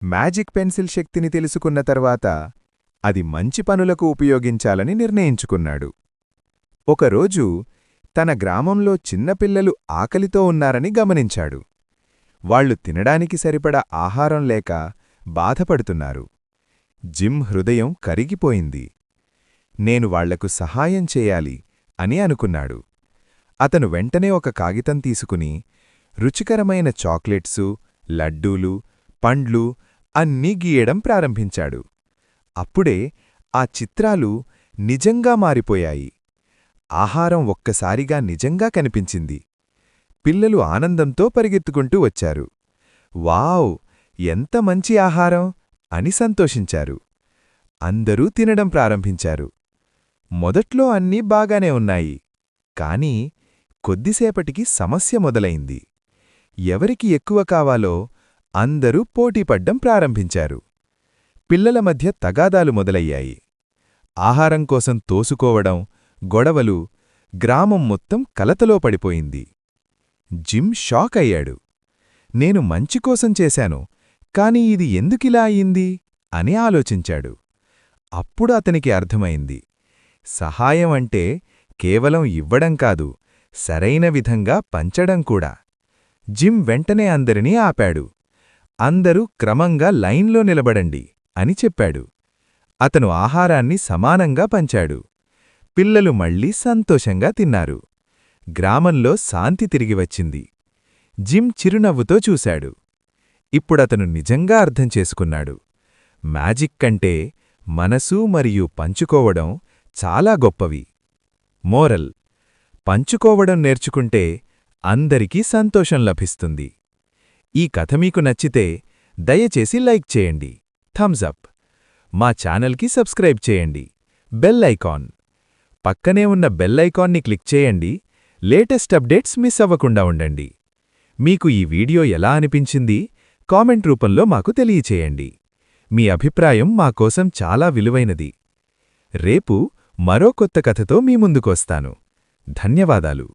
Magic pencil శక్తిని తెలుసుకున్న తర్వాత అది మంచి పనులకు ఉపయోగించాలని నిర్ణయించుకున్నాడు. ఒకరోజు తన గ్రామంలో చిన్నపిల్లలు ఆకలితో ఉన్నారని గమనించాడు. వాళ్లు తినడానికి సరిపడా ఆహారం లేక బాధపడుతున్నారు. జిమ్ హృదయం కరిగిపోయింది. నేను వాళ్లకు సహాయం చేయాలి అని అనుకున్నాడు. అతను వెంటనే ఒక కాగితం తీసుకుని రుచికరమైన చాక్లెట్సు, లడ్డూలు, పండ్లు అన్నీ గీయడం ప్రారంభించాడు. అప్పుడే ఆ చిత్రాలు నిజంగా మారిపోయాయి. ఆహారం ఒక్కసారిగా నిజంగా కనిపించింది. పిల్లలు ఆనందంతో పరిగెత్తుకుంటూ వచ్చారు. వావ్! ఎంత మంచి ఆహారం అని సంతోషించారు. అందరూ తినడం ప్రారంభించారు. మొదట్లో అన్నీ బాగానే ఉన్నాయి. కాని కొద్దిసేపటికి సమస్య మొదలైంది. ఎవరికి ఎక్కువ కావాలో అందరూ పోటీపడ్డం ప్రారంభించారు. పిల్లల మధ్య తగాదాలు మొదలయ్యాయి. ఆహారం కోసం తోసుకోవడం, గొడవలు, గ్రామం మొత్తం కలతలో పడిపోయింది. జిమ్ షాక్ అయ్యాడు. నేను మంచికోసం చేశాను, కాని ఇది ఎందుకిలా అయింది అని ఆలోచించాడు. అప్పుడు అతనికి అర్థమైంది. సహాయం అంటే కేవలం ఇవ్వడం కాదు, సరైన విధంగా పంచడం కూడా. జిమ్ వెంటనే అందరినీ ఆపాడు. అందరూ క్రమంగా లైన్లో నిలబడండి అని చెప్పాడు. అతను ఆహారాన్ని సమానంగా పంచాడు. పిల్లలు మళ్లీ సంతోషంగా తిన్నారు. గ్రామంలో శాంతి తిరిగి వచ్చింది. జిమ్ చిరునవ్వుతో చూశాడు. ఇప్పుడతను నిజంగా అర్థం చేసుకున్నాడు. మ్యాజిక్ కంటే మనసు మరియు పంచుకోవడం చాలా గొప్పవి. మోరల్: పంచుకోవడం నేర్చుకుంటే అందరికీ సంతోషం లభిస్తుంది. ఈ కథ మీకు నచ్చితే దయచేసి లైక్ చేయండి, థమ్స్ అప్. మా ఛానల్కి సబ్స్క్రైబ్ చేయండి. బెల్ ఐకాన్ పక్కనే ఉన్న బెల్ ఐకాన్ని క్లిక్ చేయండి. లేటెస్ట్ అప్డేట్స్ మిస్ అవ్వకుండా ఉండండి. మీకు ఈ వీడియో ఎలా అనిపించింది కామెంట్ రూపంలో మాకు తెలియచేయండి. మీ అభిప్రాయం మాకోసం చాలా విలువైనది. రేపు మరో కొత్త కథతో మీ ముందుకొస్తాను. ధన్యవాదాలు.